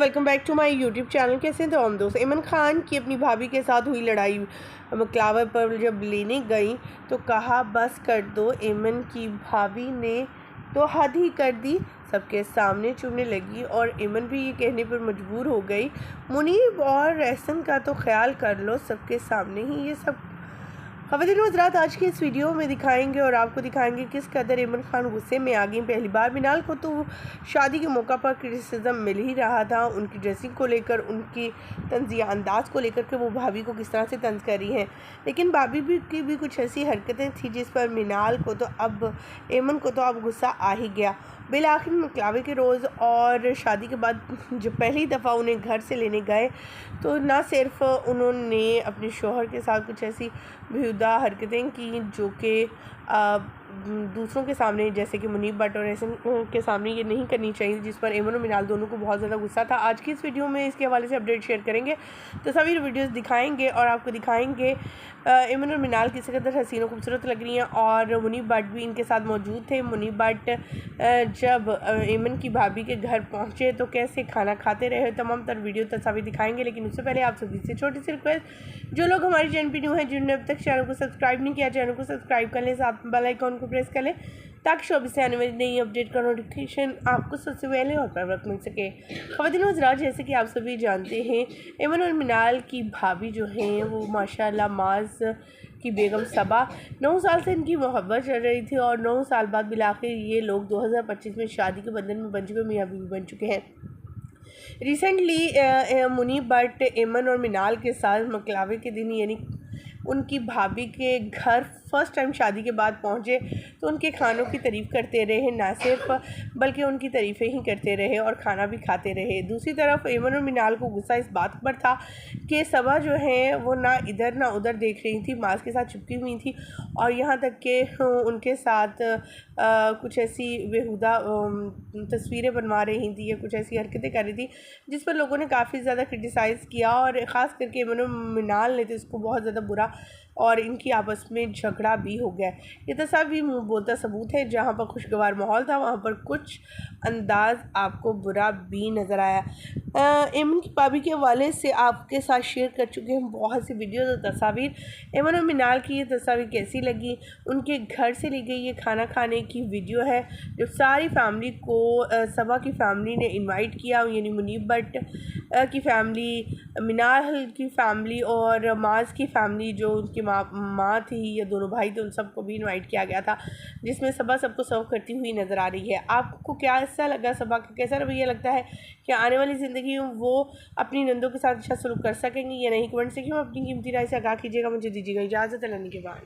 Welcome back to my YouTube channel. कैसे हैं तो हम दोस्त। इमरान खान की अपनी भाभी के साथ हुई लड़ाई मकलावा पर जब लेने गई तो कहा बस कर दो। इमन की भाभी ने तो हद ही कर दी, सबके सामने चुनने लगी और इमन भी ये कहने पर मजबूर हो गई, मुनीब और एहसन का तो ख्याल कर लो, सबके सामने ही ये सब। ख़वातीन व हज़रात, आज की इस वीडियो में दिखाएंगे और आपको दिखाएंगे किस कदर इमरान खान गुस्से में आ गई। पहली बार मिनाल को तो शादी के मौका पर क्रिटिसिज्म मिल ही रहा था, उनकी ड्रेसिंग को लेकर, उनकी तंज़िया अंदाज को लेकर कि वो भाभी को किस तरह से तंज कर रही हैं। लेकिन भाभी की भी कुछ ऐसी हरकतें थी जिस पर मिनाल को तो अब इमन को तो अब गुस्सा आ ही गया। बिल आखिर मकलावे के रोज़ और शादी के बाद जब पहली दफ़ा उन्हें घर से लेने गए तो ना सिर्फ उन्होंने अपने शौहर के साथ कुछ ऐसी बेहुदा हरकतें की जो कि दूसरों के सामने, जैसे कि मुनीब भट्ट और एहसन के सामने ये नहीं करनी चाहिए, जिस पर इमन और मिनाल दोनों को बहुत ज़्यादा गुस्सा था। आज की इस वीडियो में इसके हवाले से अपडेट शेयर करेंगे, तो सभी वीडियोस दिखाएंगे और आपको दिखाएंगे इमन और मिनाल किस कदर हसीन और खूबसूरत लग रही हैं। और मुनीब भट्ट भी इनके साथ मौजूद थे। मुनीब भट्ट जब इमन की भाभी के घर पहुँचे तो कैसे खाना खाते रहे, तमाम तर वीडियो तस्वीर दिखाएंगे। लेकिन उससे पहले आप सभी से छोटी सी रिक्वेस्ट, जो लोग हमारे चैनल पर न्यू हैं, जिन्होंने अब तक चैनल को सब्सक्राइब नहीं किया, चैनल को सब्सक्राइब कर लें, साथ बेल आइकन को प्रेस कर लें ताकि शोबी से आने वाली नई अपडेट का नोटिफिकेशन आपको सबसे पहले और पर वक्त मिल सके। ख़वातीन व हज़रात, जैसे कि आप सभी जानते हैं, इमन और मिनाल की भाभी जो हैं वो माशाल्लाह माज की बेगम सबा, 9 साल से इनकी मोहब्बत चल रही थी और 9 साल बाद बिलाखिर ये लोग 2025 में शादी के बंधन में बन चुके, मियाँ बीवी बन चुके हैं। रिसेंटली मुनीब भट्ट इमन और मिनाल के साथ मकलावे के दिन यानी उनकी भाभी के घर फ़र्स्ट टाइम शादी के बाद पहुँचे तो उनके खानों की तारीफ़ करते रहे, ना सिर्फ बल्कि उनकी तारीफ़ें ही करते रहे और खाना भी खाते रहे। दूसरी तरफ इमन और मिनाल को गुस्सा इस बात पर था कि सबा जो है वो ना इधर ना उधर देख रही थी, माज के साथ चिपकी हुई थी और यहाँ तक कि उनके साथ कुछ ऐसी बेहुदा तस्वीरें बनवा रही थी या कुछ ऐसी हरकतें कर रही थी जिस पर लोगों ने काफ़ी ज़्यादा क्रिटिसाइज़ किया और ख़ास करके इमन और मिनाल ने तो इसको बहुत ज़्यादा बुरा और इनकी आपस में झगड़ा भी हो गया। ये तस्वीर मुँह बोलता सबूत है, जहाँ पर खुशगवार माहौल था वहाँ पर कुछ अंदाज आपको बुरा भी नज़र आया। इमन की भाभी के हवाले से आपके साथ शेयर कर चुके हैं बहुत सी वीडियोस और तस्वीर। इमन और मिनाल की ये तस्वीर कैसी लगी, उनके घर से ली गई ये खाना खाने की वीडियो है जब सारी फैमिली को सबा की फैमिली ने इनवाइट किया, यानी मुनीब भट्ट की फैमिली, मिनाल की फैमिली और माज की फैमिली जो उनकी माँ थी या दोनों भाई थे, उन सबको भी इनवाइट किया गया था, जिसमें सबा सबको सर्व करती हुई नज़र आ रही है। आपको क्या ऐसा लगा, सबा का कैसा रवैया लगता है कि आने वाली ज़िंदगी में वो अपनी नंदों के साथ अच्छा सलूक कर सकेंगी या नहीं? कमेंट से क्यों अपनी कीमती राय से आगाह कीजिएगा। मुझे दीजिएगा इजाज़त, अल्लाह के बाद।